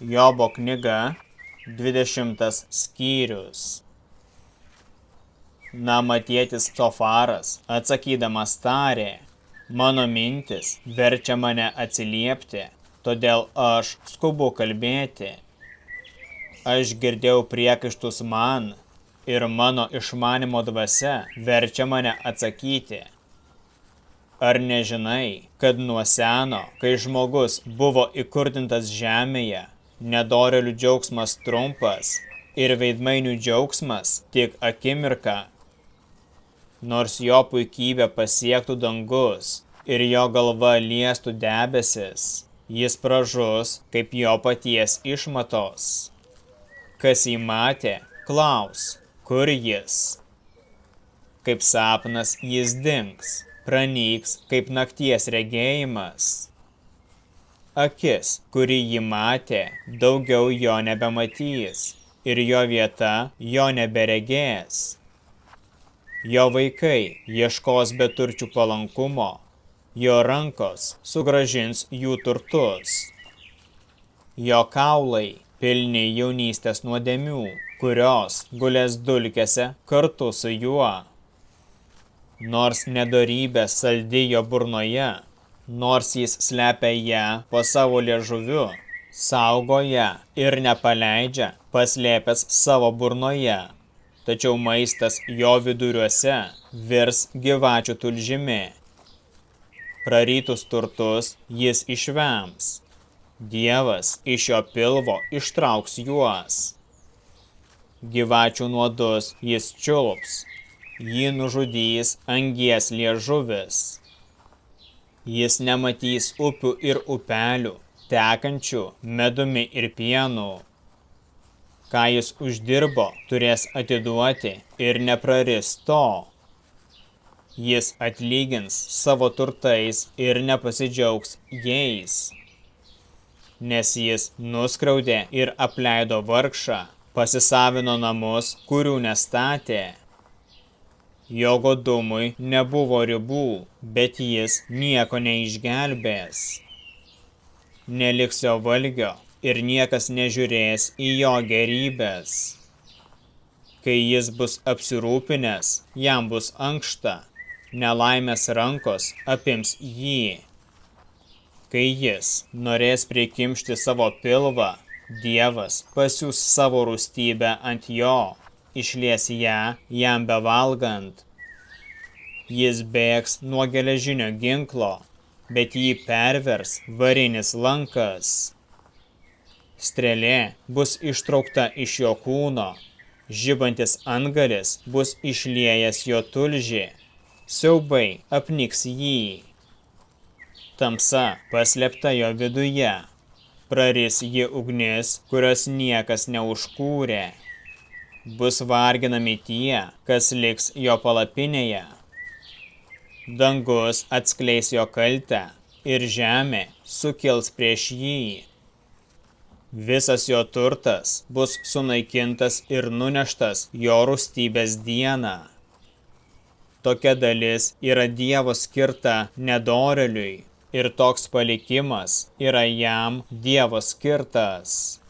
Jobo knyga, 20 skyrius. Namatietis Cofaras atsakydamas tarė, mano mintis verčia mane atsiliepti, todėl aš skubu kalbėti. Aš girdėjau priekaištus man ir mano išmanimo dvasia verčia mane atsakyti. Ar nežinai, kad nuo seno, kai žmogus buvo įkurdintas žemėje, nedorėlių džiaugsmas trumpas ir veidmainių džiaugsmas tik akimirką? Nors jo puikybė pasiektų dangus ir jo galva liestų debesis, jis pražus kaip jo paties išmatos. Kas jį matė, klaus, kur jis? Kaip sapnas jis dings, pranyks kaip nakties regėjimas. Akis, kuri jį matė, daugiau jo nebematys ir jo vieta jo neberegės. Jo vaikai ieškos beturčių palankumo, jo rankos sugrąžins jų turtus. Jo kaulai pilni jaunystės nuodėmių, kurios gulės dulkėse kartu su juo. Nors nedorybė saldi jo burnoje, nors jis slepia ją po savo liežuviu, saugo ją ir nepaleidžia, paslėpęs savo burnoje. Tačiau maistas jo viduriuose virs gyvačių tulžimi. Prarytus turtus jis išvems. Dievas iš jo pilvo ištrauks juos. Gyvačių nuodus jis čiulps. Jį nužudys angies liežuvis. Jis nematys upių ir upelių, tekančių medumi ir pienu. Ką jis uždirbo, turės atiduoti ir nepraris to. Jis atlygins savo turtais ir nepasidžiaugs jais. Nes jis nuskriaudė ir apleido vargšą, pasisavino namus, kurių nestatė. Jo godumui nebuvo ribų, bet jis nieko neišgelbės. Neliks jo valgio ir niekas nežiūrės į jo gerybės. Kai jis bus apsirūpinęs, jam bus ankšta, nelaimės rankos apims jį. Kai jis norės prikimšti savo pilvą, Dievas pasiūs savo rūstybę ant jo, išlies ją jam bevalgant. Jis bėgs nuo geležinio ginklo, bet jį pervers varinis lankas. Strėlė bus ištraukta iš jo kūno, žibantis antgalis bus išliejęs jo tulžį, siaubai apniks jį. Tamsa paslėpta jo viduje, praris jį ugnis, kurios niekas neužkūrė. Bus varginami tie, kas liks jo palapinėje. Dangus atskleis jo kaltę ir žemė sukils prieš jį. Visas jo turtas bus sunaikintas ir nuneštas jo rūstybės dieną. Tokia dalis yra Dievo skirta nedorėliui ir toks palikimas yra jam Dievo skirtas.